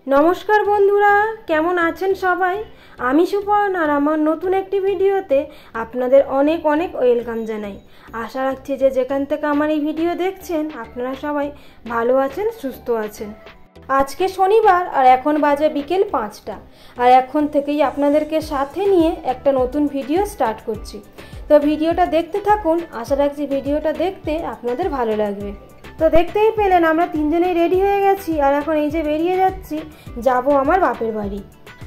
নমস্কার বন্ধুরা, কেমন আছেন সবাই? আমি সুপর্ণ আর আমার নতুন একটি ভিডিওতে আপনাদের অনেক অনেক ওয়েলকাম জানাই। আশা রাখছি যে যেখান থেকে আমার এই ভিডিও দেখছেন আপনারা সবাই ভালো আছেন, সুস্থ আছেন। আজকে শনিবার আর এখন বাজে বিকেল 5টা, আর এখন থেকেই আপনাদেরকে সাথে নিয়ে একটা নতুন ভিডিও স্টার্ট করছি। তো ভিডিওটা দেখতে থাকুন, আশা রাখছি ভিডিওটা দেখতে আপনাদের ভালো লাগবে। তো দেখতেই পেলেন আমরা তিনজনেই রেডি হয়ে গেছি, আর এখন এই যে বেরিয়ে যাচ্ছি, যাব আমার বাপের বাড়ি।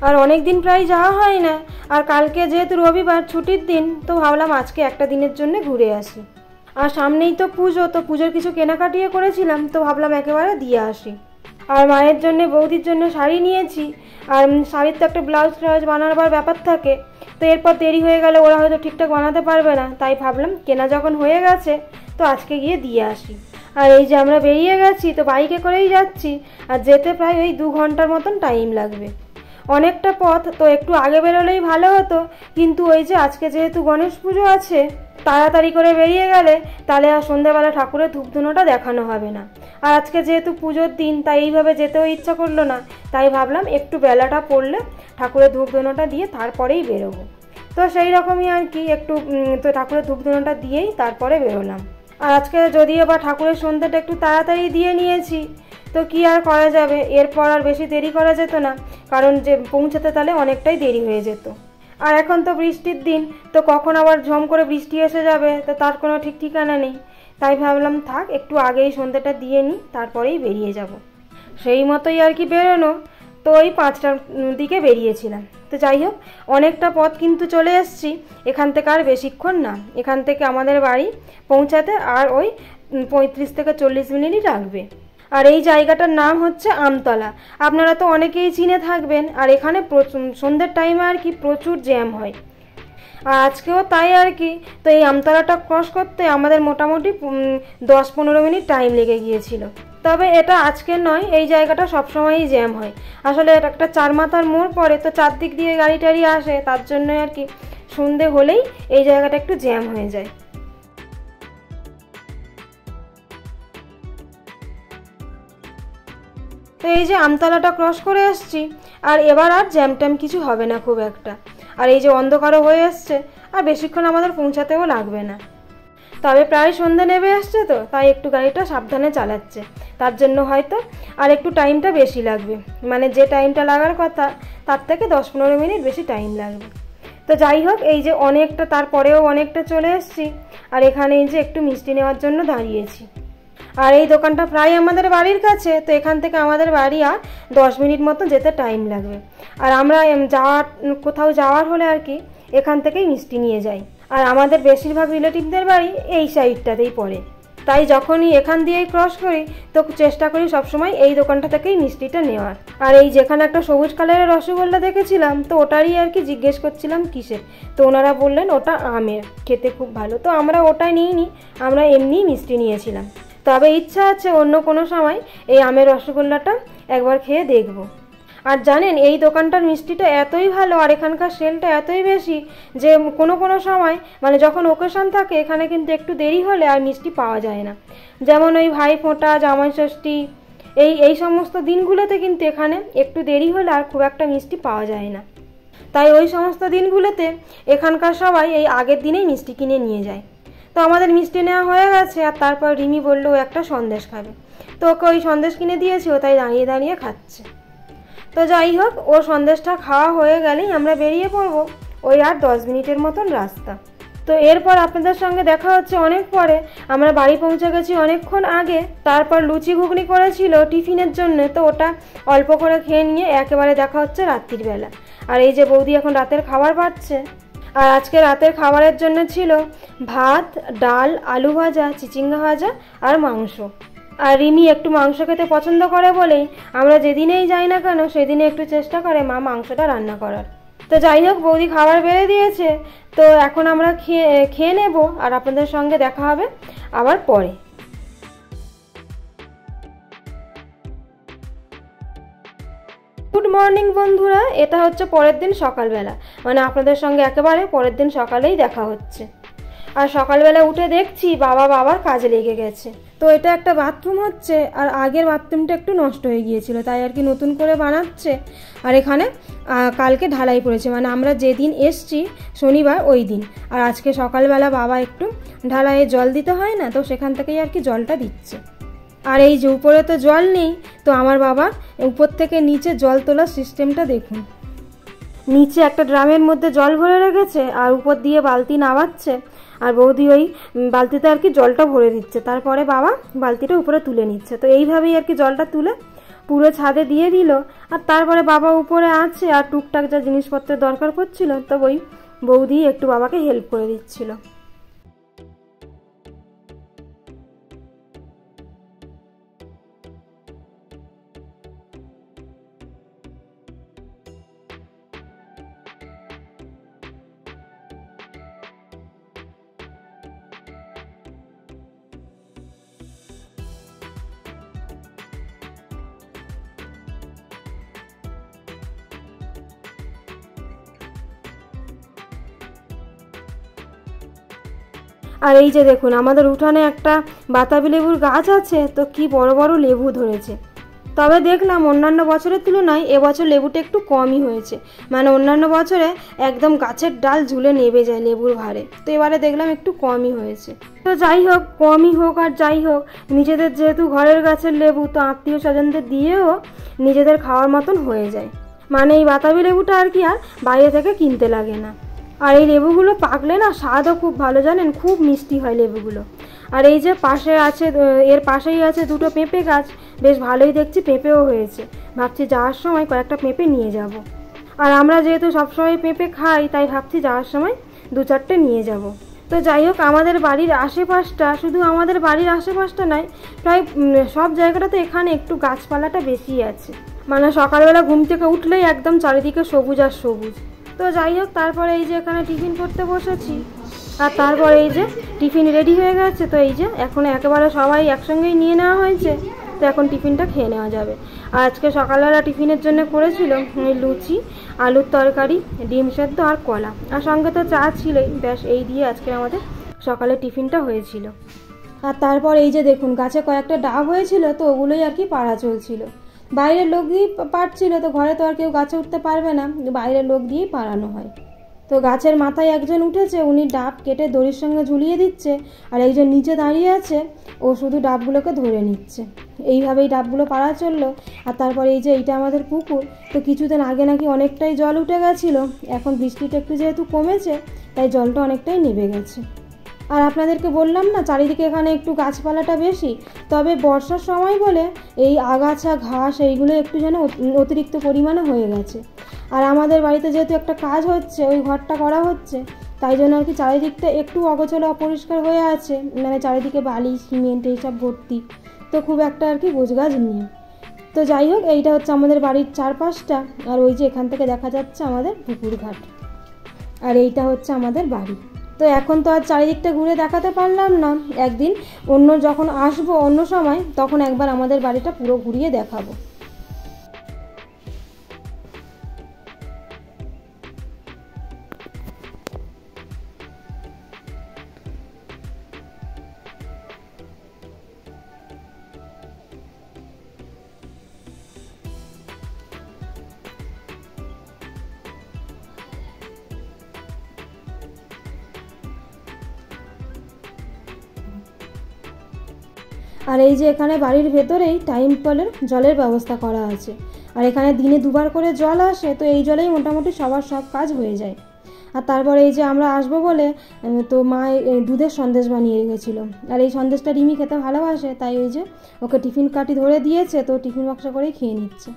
আর অনেক দিন প্রায় যাওয়া হয় না, আর কালকে যেহেতু রবিবার ছুটির দিন, তো ভাবলাম আজকে একটা দিনের জন্য ঘুরে আসি। আর সামনেই তো পুজো, তো পুজোর কিছু কেনাকাটিয়ে করেছিলাম, তো ভাবলাম একেবারে দিয়ে আসি। আর মায়ের জন্য, বৌদির জন্য শাড়ি নিয়েছি, আর শাড়ির তো একটা ব্লাউজ ট্লাউজ বানাবার ব্যাপার থাকে, তো এরপর দেরি হয়ে গেলে ওরা হয়তো ঠিকঠাক বানাতে পারবে না, তাই ভাবলাম কেনা যখন হয়ে গেছে তো আজকে গিয়ে দিয়ে আসি। আর এই যে আমরা বেরিয়ে গেছি, তো বাইকে করেই যাচ্ছি, আর যেতে প্রায় ওই 2 ঘন্টার মতন টাইম লাগবে। অনেকটা পথ, তো একটু আগে বেরোলেই ভালো হতো, কিন্তু ওই যে আজকে যেহেতু গণেশ পুজো আছে, তাড়াতাড়ি করে বেরিয়ে গেলে তাহলে আর সন্ধ্যাবেলা ঠাকুরের ধূপধুনোটা দেখানো হবে না। আর আজকে যেহেতু পুজোর দিন, তাই এইভাবে যেতেও ইচ্ছা করলো না, তাই ভাবলাম একটু বেলাটা পড়লে ঠাকুরের ধূপধুনোটা দিয়ে তারপরেই বেরোবো। তো সেই রকমই আর কি, একটু তো ঠাকুরের ধূপধুনোটা দিয়েই তারপরে বেরোলাম। আর আজকে যদিও বা ঠাকুরের সন্ধ্যাটা একটু তাড়াতাড়ি দিয়ে নিয়েছি, তো কি আর করা যাবে, এরপর আর বেশি দেরি করা যেত না, কারণ যে পৌঁছাতে তাহলে অনেকটাই দেরি হয়ে যেত। আর এখন তো বৃষ্টির দিন, তো কখন আবার ঝম করে বৃষ্টি এসে যাবে, তো তার কোনো ঠিক ঠিকানা নেই। তাই ভাবলাম থাক, একটু আগেই সন্ধ্যাটা দিয়ে নিই, তারপরেই বেরিয়ে যাব। সেই মতোই আর কি বেরোনো। তো ওই 5টার দিকে বেরিয়েছিলাম। তো যাই হোক, অনেকটা পথ কিন্তু চলে এসেছি, এখান থেকে আর বেশিক্ষণ না, এখান থেকে আমাদের বাড়ি পৌঁছাতে আর ওই 35 থেকে 40 মিনিটই লাগবে। আর এই জায়গাটার নাম হচ্ছে আমতলা। আপনারা তো অনেকেই চিনে থাকবেন, আর এখানে সন্ধ্যের টাইমে আর কি প্রচুর জ্যাম হয়। আর আজকেও তাই আর কি। তো এই আমতলাটা ক্রস করতে আমাদের মোটামুটি 10-15 মিনিট টাইম লেগে গিয়েছিল। তবে এটা আজকের নয়, এই জায়গাটা সবসময়ই জ্যাম হয়। আসলে এটা একটা 4 মাথার মোড় পড়ে, তো চারদিক দিয়ে গাড়ি টাড়ি আসে, তার জন্য আর কি সন্ধে হলেই এই জায়গাটা একটু জ্যাম হয়ে যায়। তো এই যে আমতলাটা ক্রস করে এসছি, আর এবার আর জ্যাম ট্যাম কিছু হবে না খুব একটা। আর এই যে অন্ধকারও হয়ে এসছে, আর বেশিক্ষণ আমাদের পৌঁছাতেও লাগবে না। তবে প্রায় সন্ধ্যা নেমে আসছে, তো তাই একটু গাড়িটা সাবধানে চালাচ্ছে, তার জন্য হয়তো আর একটু টাইমটা বেশি লাগবে, মানে যে টাইমটা লাগার কথা তার থেকে 10-15 মিনিট বেশি টাইম লাগবে। তো যাই হোক, এই যে অনেকটা, তারপরেও অনেকটা চলে এসছি, আর এখানে এই যে একটু মিষ্টি নেওয়ার জন্য দাঁড়িয়েছি। আর এই দোকানটা প্রায় আমাদের বাড়ির কাছে, তো এখান থেকে আমাদের বাড়ি আর 10 মিনিট মতো যেতে টাইম লাগবে। আর আমরা কোথাও যাওয়ার হলে আর কি এখান থেকেই মিষ্টি নিয়ে যাই। আর আমাদের বেশিরভাগ রিলেটিভদের বাড়ি এই সাইডটাতেই পড়ে, তাই যখনই এখান দিয়েই ক্রস করি তো চেষ্টা করি সবসময় এই দোকানটা থেকেই মিষ্টিটা নেওয়ার। আর এই যেখানে একটা সবুজ কালারের রসগোল্লা দেখেছিলাম, তো ওটারই আর কি জিজ্ঞেস করছিলাম কিসের, তো ওনারা বললেন ওটা আমের, খেতে খুব ভালো। তো আমরা ওটাই নিইনি, আমরা এমনিই মিষ্টি নিয়েছিলাম। তবে ইচ্ছা আছে অন্য কোনো সময় এই আমের রসগোল্লাটা একবার খেয়ে দেখব। আর জানেন, এই দোকানটার মিষ্টিটা এতই ভালো, আর এখানকার সেলটা এতই বেশি যে কোনো কোনো সময়, মানে যখন ওকেশন থাকে, এখানে কিন্তু একটু দেরি হলে আর মিষ্টি পাওয়া যায় না। যেমন ওই ভাইফোঁটা, জামাই ষষ্ঠী, এই সমস্ত দিনগুলোতে কিন্তু এখানে একটু দেরি হলে আর খুব একটা মিষ্টি পাওয়া যায় না। তাই ওই সমস্ত দিনগুলোতে এখানকার সবাই এই আগের দিনেই মিষ্টি কিনে নিয়ে যায়। তো আমাদের মিষ্টি নেওয়া হয়ে গেছে, আর তারপর রিমি বললো ও একটা সন্দেশ খাবে, তো ওকে ওই সন্দেশ কিনে দিয়েছি, ও তাই দাঁড়িয়ে দাঁড়িয়ে খাচ্ছে। তো যাই হোক, ও সন্দেশটা খাওয়া হয়ে গেলেই আমরা বেরিয়ে পড়বো, ওই আর 10 মিনিটের মতন রাস্তা। তো এরপর আপনাদের সঙ্গে দেখা হচ্ছে অনেক পরে। আমরা বাড়ি পৌঁছে গেছি অনেকক্ষণ আগে। তারপর লুচি ঘুগনি করেছিল টিফিনের জন্য, তো ওটা অল্প করে খেয়ে নিয়ে একেবারে দেখা হচ্ছে রাত্রির বেলা। আর এই যে বৌদি এখন রাতের খাবার পাচ্ছে। আর আজকে রাতের খাবারের জন্য ছিল ভাত, ডাল, আলু ভাজা, চিচিঙ্গা ভাজা আর মাংস। আর রিমি একটু মাংস খেতে পছন্দ করে বলেই আমরা যেদিনেই যাই না কেন সেদিনে একটু চেষ্টা করে মা মাংসটা রান্না করার। তো যাই হোক, বৌদি খাবার বেড়ে দিয়েছে, তো এখন আমরা খেয়ে নেব, আর আপনাদের সঙ্গে দেখা হবে আবার পরে। গুড মর্নিং বন্ধুরা, এটা হচ্ছে পরের দিন সকালবেলা, মানে আপনাদের সঙ্গে একেবারে পরের দিন সকালেই দেখা হচ্ছে। আর সকালবেলা উঠে দেখছি বাবার কাজে লেগে গেছে। তো এটা একটা বাথরুম হচ্ছে, আর আগের বাথরুমটা একটু নষ্ট হয়ে গিয়েছিল, তাই আর কি নতুন করে বানাচ্ছে। আর এখানে কালকে ঢালাই পড়েছে, মানে আমরা যেদিন এসছি শনিবার ওই দিন। আর আজকে সকালবেলা বাবা একটু ঢালাইয়ে জল দিতে হয় না, তো সেখান থেকেই আর কি জলটা দিচ্ছে। আর এই যে উপরে তো জল নেই, তো আমার বাবা উপর থেকে নিচে জল তোলার সিস্টেমটা দেখুন। নিচে একটা ড্রামের মধ্যে জল ভরে রেখেছে, আর উপর দিয়ে বালতি নামাচ্ছে, আর বৌদি ওই বালতিতে আর কি জলটা ভরে দিচ্ছে, তারপরে বাবা বালতিটা উপরে তুলে নিচ্ছে। তো এইভাবেই আর কি জলটা তুলে পুরো ছাদে দিয়ে দিল। আর তারপরে বাবা উপরে আছে, আর টুকটাক যা জিনিসপত্রের দরকার পড়ছিল, তো ওই বৌদি একটু বাবাকে হেল্প করে দিচ্ছিল। আর এই যে দেখুন আমাদের উঠানে একটা বাতাবি লেবুর গাছ আছে, তো কি বড় বড় লেবু ধরেছে। তবে দেখলাম অন্যান্য বছরের তুলনায় এবছর লেবুটা একটু কমই হয়েছে, মানে অন্যান্য বছরে একদম গাছের ডাল ঝুলে নেবে যায় লেবুর ভারে, তো এবারে দেখলাম একটু কমই হয়েছে। তো যাই হোক, কমই হোক আর যাই হোক, নিজেদের যেহেতু ঘরের গাছের লেবু, তো আত্মীয় স্বজনদের দিয়েও নিজেদের খাওয়ার মতন হয়ে যায়। মানে এই বাতাবি লেবুটা আর কি আর বাইরে থেকে কিনতে লাগে না। আর এই লেবুগুলো পাকলে না স্বাদও খুব ভালো, জানেন, খুব মিষ্টি হয় লেবুগুলো। আর এই যে পাশে আছে, এর পাশেই আছে দুটো পেঁপে গাছ, বেশ ভালোই দেখছি পেঁপেও হয়েছে। ভাবছি যাওয়ার সময় কয়েকটা পেঁপে নিয়ে যাব। আর আমরা যেহেতু সবসময় পেঁপে খাই, তাই ভাবছি যাওয়ার সময় 2-4টে নিয়ে যাব। তো যাই হোক, আমাদের বাড়ির আশেপাশটা, শুধু আমাদের বাড়ির আশেপাশটা নয়, প্রায় সব জায়গাটাতে এখানে একটু গাছপালাটা বেশি আছে। মানে সকালবেলা ঘুম থেকে উঠলেই একদম চারিদিকে সবুজ আর সবুজ। তো যাই হোক, তারপরে এই যে এখানে টিফিন করতে বসেছি, আর তারপরে এই যে টিফিন রেডি হয়ে গেছে। তো এই যে এখন একেবারে সবাই একসঙ্গেই নিয়ে নেওয়া হয়েছে, তো এখন টিফিনটা খেয়ে নেওয়া যাবে। আর আজকে সকালবেলা টিফিনের জন্য করেছিল লুচি, আলুর তরকারি, ডিম সেদ্ধ আর কলা, আর সঙ্গে তো চা ছিলই। ব্যাস এই দিয়ে আজকে আমাদের সকালে টিফিনটা হয়েছিল। আর তারপর এই যে দেখুন গাছে কয়েকটা ডাব হয়েছিল, তো ওগুলোই আর কি পাড়া চলছিল। বাইরের লোক দিয়েই পাড়ছিল, তো ঘরে তো আর কেউ গাছে উঠতে পারবে না, বাইরের লোক দিয়েই পাড়ানো হয়। তো গাছের মাথায় একজন উঠেছে, উনি ডাব কেটে দড়ির সঙ্গে ঝুলিয়ে দিচ্ছে, আর একজন নিচে দাঁড়িয়ে আছে, ও শুধু ডাবগুলোকে ধরে নিচ্ছে। এইভাবেই ডাবগুলো পাড়া চললো। আর তারপর এই যে এইটা আমাদের পুকুর, তো কিছুদিন আগে নাকি অনেকটাই জল উঠে গেছিলো, এখন বৃষ্টিটা একটু যেহেতু কমেছে, তাই জলটা অনেকটাই নেমে গেছে। আর আপনাদেরকে বললাম না চারিদিকে এখানে একটু গাছপালাটা বেশি, তবে বর্ষার সময় বলে এই আগাছা ঘাস এইগুলো একটু যেন অতিরিক্ত পরিমাণে হয়ে গেছে। আর আমাদের বাড়িতে যেহেতু একটা কাজ হচ্ছে, ওই ঘরটা করা হচ্ছে, তাই জন্য আর কি চারিদিকটা একটু অগোছালো অপরিষ্কার হয়ে আছে, মানে চারিদিকে বালি সিমেন্ট এইসব ভর্তি, তো খুব একটা আর কি গোছগাছ নিয়ে। তো যাই হোক, এইটা হচ্ছে আমাদের বাড়ির চারপাশটা, আর ওই যে এখান থেকে দেখা যাচ্ছে আমাদের পুকুর ঘাট, আর এইটা হচ্ছে আমাদের বাড়ি। তো এখন তো আর চারিদিকটা ঘুরে দেখাতে পারলাম না, একদিন অন্য যখন আসবো অন্য সময়, তখন একবার আমাদের বাড়িটা পুরো ঘুরিয়ে দেখাবো। আর এই যে এখানে বাড়ির ভেতরেই টাইম কলের জলের ব্যবস্থা করা আছে, আর এখানে দিনে 2বার করে জল আসে, তো এই জলেই মোটামুটি সবার সব কাজ হয়ে যায়। আর তারপরে এই যে আমরা আসবো বলে তো মা দুধের সন্দেশ বানিয়ে রেখেছিলো, আর এই সন্দেশটা রিমি খেতে ভালোবাসে, তাই ওই যে ওকে টিফিন কাঠি ধরে দিয়েছে, তো টিফিন বক্সে করেই খেয়ে নিচ্ছে।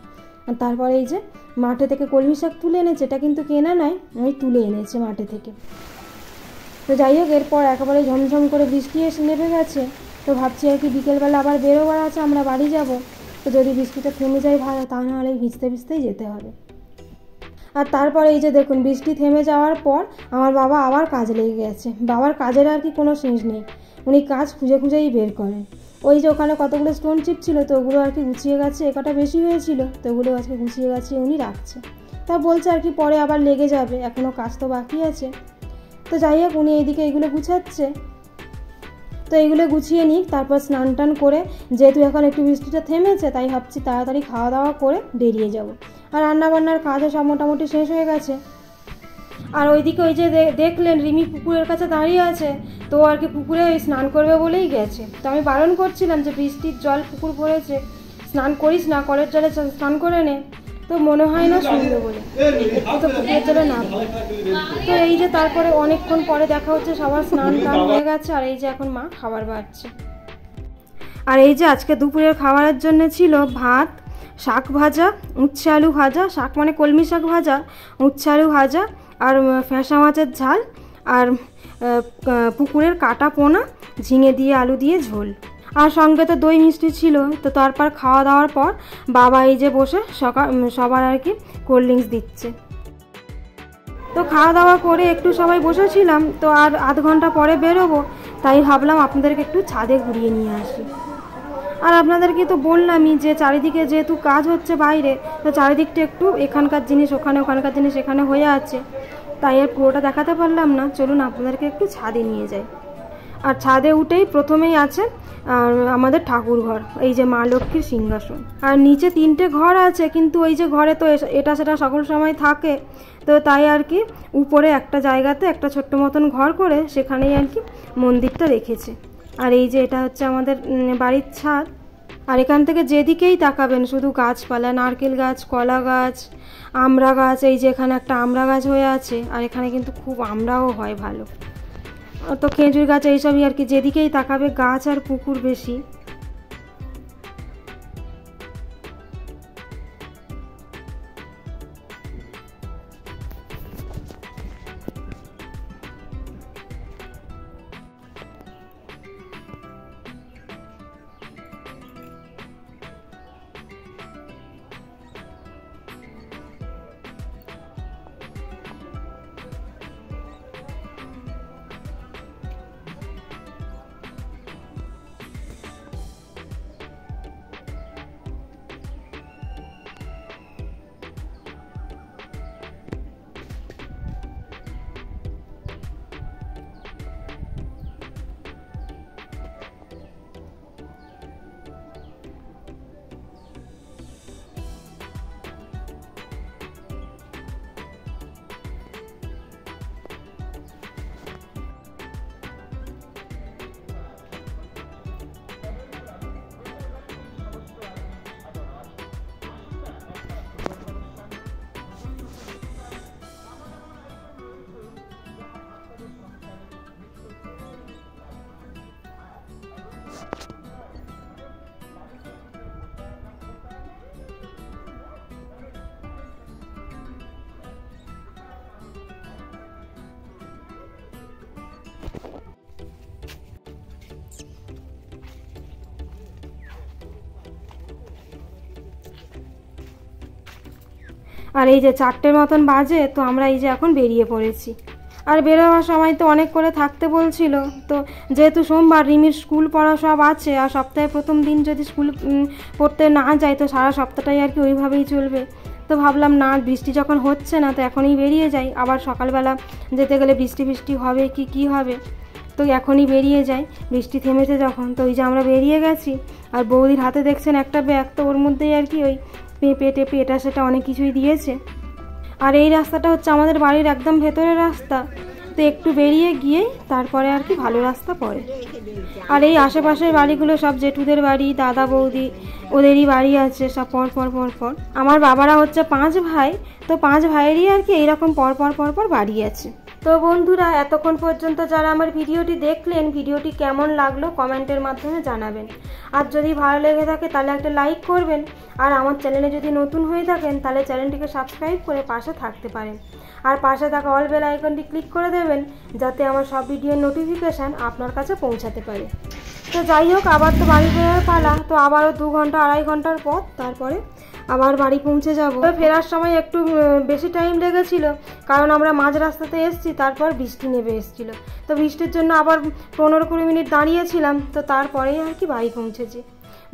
আর তারপরে এই যে মাঠে থেকে কলমি শাক তুলে এনেছে, এটা কিন্তু কেনা নয়, আমি তুলে এনেছি মাঠে থেকে। তো যাই হোক, এরপর একেবারে ঝমঝম করে বৃষ্টি এসে নেমে গেছে, তো ভাবছি আর কি বিকেলবেলা আবার বেরোবার আছে, আমরা বাড়ি যাব, তো যদি বৃষ্টিটা থেমে যায় ভালো, তা নাহলে ভিজতে ভিজতেই যেতে হবে। আর তারপরে এই যে দেখুন বৃষ্টি থেমে যাওয়ার পর আমার বাবা আবার কাজ লেগে গেছে। বাবার কাজের আর কি কোনো শেষ নেই, উনি কাজ খুঁজে খুঁজেই বের করেন। ওই যে ওখানে কতগুলো স্টোন চিপ ছিল, তো ওগুলো আর কি গুছিয়ে গেছে, একটা বেশি হয়েছিল, তো ওগুলো আজকে গুছিয়ে গেছে উনি রাখছে। তা বলছে আর কি পরে আবার লেগে যাবে, এখনও কাজ তো বাকি আছে। তো যাই হোক, উনি এইদিকে এইগুলো গুছাচ্ছে। তো এইগুলো গুছিয়ে নিই, তারপর স্নান টান করে, যেহেতু এখন একটু বৃষ্টিটা থেমেছে তাই ভাবছি তাড়াতাড়ি খাওয়া দাওয়া করে বেরিয়ে যাব। আর রান্নাবান্নার কাজও সব মোটামুটি শেষ হয়ে গেছে। আর ওইদিকে ওই যে দেখলেন রিমি পুকুরের কাছে দাঁড়িয়ে আছে, তো আর কি পুকুরে ওই স্নান করবে বলেই গেছে। তো আমি বারণ করছিলাম যে বৃষ্টির জল পুকুর পড়েছে, স্নান করিস না, কলের জলে স্নান করে নে। তো মনে হয় না শুনবে বলে তো পুকুরের জলে না। তো এই যে তারপরে অনেকক্ষণ পরে দেখা হচ্ছে, সবার স্নান টান হয়ে গেছে। আর এই যে এখন মা খাবার বাড়ছে। আর এই যে আজকে দুপুরের খাবারের জন্য ছিল ভাত, শাক ভাজা, উচ্ছে আলু ভাজা, শাক মানে কলমি শাক ভাজা, উচ্ছে আলু ভাজা, আর ফ্যাঁসা মাছের ঝাল, আর পুকুরের কাটা পোনা, ঝিঙে দিয়ে আলু দিয়ে ঝোল, আর সঙ্গে তো দই মিষ্টি ছিল। তো তারপর খাওয়া দাওয়ার পর বাবা এই যে বসে সবার আর কি কোল্ড ড্রিঙ্কস দিচ্ছে। তো খাওয়া দাওয়া করে একটু সবাই বসেছিলাম, তো আর আধ ঘন্টা পরে বেরোবো, তাই ভাবলাম আপনাদেরকে একটু ছাদে ঘুরিয়ে নিয়ে আসি। আর আপনাদেরকে তো বললামই যে চারিদিকে যেহেতু কাজ হচ্ছে বাইরে, তো চারিদিকটা একটু এখানকার জিনিস ওখানে, ওখানকার জিনিস এখানে হয়ে আছে, তাই আর পুরোটা দেখাতে পারলাম না। চলুন আপনাদেরকে একটু ছাদে নিয়ে যাই। আর ছাদে উঠেই প্রথমেই আছে আমাদের ঠাকুর ঘর, এই যে মা লক্ষ্মীর সিংহাসন। আর নিচে 3টে ঘর আছে, কিন্তু ওই যে ঘরে তো এটা সেটা সকল সময় থাকে, তো তাই আর কি উপরে একটা জায়গাতে একটা ছোট্ট মতন ঘর করে সেখানেই আর কি মন্দিরটা রেখেছে। আর এই যে এটা হচ্ছে আমাদের বাড়ির ছাদ। আর এখান থেকে যেদিকেই তাকাবেন শুধু গাছপালা, নারকেল গাছ, কলা গাছ, আমড়া গাছ, এই যে এখানে একটা আমড়া গাছ হয়ে আছে, আর এখানে কিন্তু খুব আমড়াও হয় ভালো। তো খেজুর গাছ, এইসবই আর কি, যেদিকেই তাকাবে গাছ আর পুকুর বেশি। আর এই যে 4টের মতন বাজে, তো আমরা এই যে এখন বেরিয়ে পড়েছি। আর বেরোবার সময় তো অনেক করে থাকতে বলছিল, তো যেহেতু সোমবার রিমির স্কুল পড়া সব আছে, আর সপ্তাহের প্রথম দিন যদি স্কুল পড়তে না যায় তো সারা সপ্তাহটাই আর কি ওইভাবেই চলবে। তো ভাবলাম না, বৃষ্টি যখন হচ্ছে না তো এখনই বেরিয়ে যাই, আবার সকালবেলা যেতে গেলে বৃষ্টি হবে কি হবে, তো এখনই বেরিয়ে যাই বৃষ্টি থেমেছে যখন। তো ওই যে আমরা বেরিয়ে গেছি, আর বৌদির হাতে দেখছেন একটা ব্যাগ, তো ওর মধ্যেই আর কি ওই পেঁপে টেপে এটা সেটা অনেক কিছুই দিয়েছে। আর এই রাস্তাটা হচ্ছে আমাদের বাড়ির একদম ভেতরের রাস্তা, তো একটু বেরিয়ে গিয়েই তারপরে আর কি ভালো রাস্তা পড়ে। আর এই আশেপাশের বাড়িগুলো সব জেঠুদের বাড়ি, দাদা বৌদি ওদেরই বাড়ি আছে সব পর পর। আমার বাবারা হচ্ছে 5 ভাই, তো 5 ভাইয়েরই আর কি এইরকম পর পর বাড়ি আছে। তো বন্ধুরা, এতক্ষণ পর্যন্ত যারা আমার ভিডিওটি দেখলেন, ভিডিওটি কেমন লাগলো কমেন্টের মাধ্যমে জানাবেন। আর যদি ভালো লেগে থাকে তাহলে একটা লাইক করবেন, আর আমার চ্যানেলে যদি নতুন হয়ে থাকেন তাহলে চ্যানেলটিকে সাবস্ক্রাইব করে পাশে থাকতে পারেন। আর পাশে থাকা অল বেল আইকনটি ক্লিক করে দেবেন, যাতে আমার সব ভিডিওর নোটিফিকেশান আপনার কাছে পৌঁছাতে পারে। তো যাই হোক, আবার তো বাড়ি ফেরার পালা, তো আবারও 2 ঘন্টা 2.5 ঘন্টার পথ, তারপরে আবার বাড়ি পৌঁছে যাব। ফেরার সময় একটু বেশি টাইম লেগেছিল, কারণ আমরা মাঝ রাস্তাতে এসেছি, তারপর বৃষ্টি নেমে এসেছিল। তো বৃষ্টির জন্য আবার 15-20 মিনিট দাঁড়িয়েছিলাম, তো তারপরেই আর কি বাড়ি পৌঁছেছি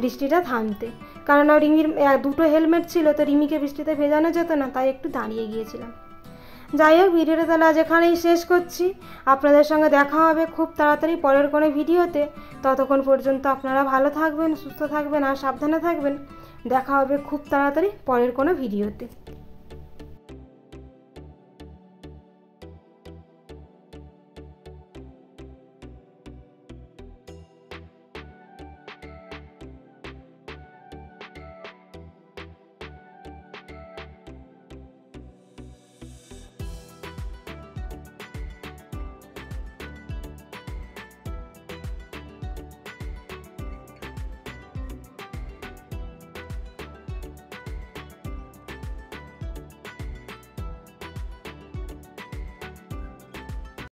বৃষ্টিটা থামতে। কারণ রিমির 2টো হেলমেট ছিল, তো রিমিকে বৃষ্টিতে ভেজানো যেত না, তাই একটু দাঁড়িয়ে গিয়েছিলাম। যাই হোক, ভিডিওটা তাহলে আজ এখানেই শেষ করছি। আপনাদের সঙ্গে দেখা হবে খুব তাড়াতাড়ি পরের কোনো ভিডিওতে। ততক্ষণ পর্যন্ত আপনারা ভালো থাকবেন, সুস্থ থাকবেন আর সাবধানে থাকবেন। দেখা হবে খুব তাড়াতাড়ি পরের কোনো ভিডিওতে।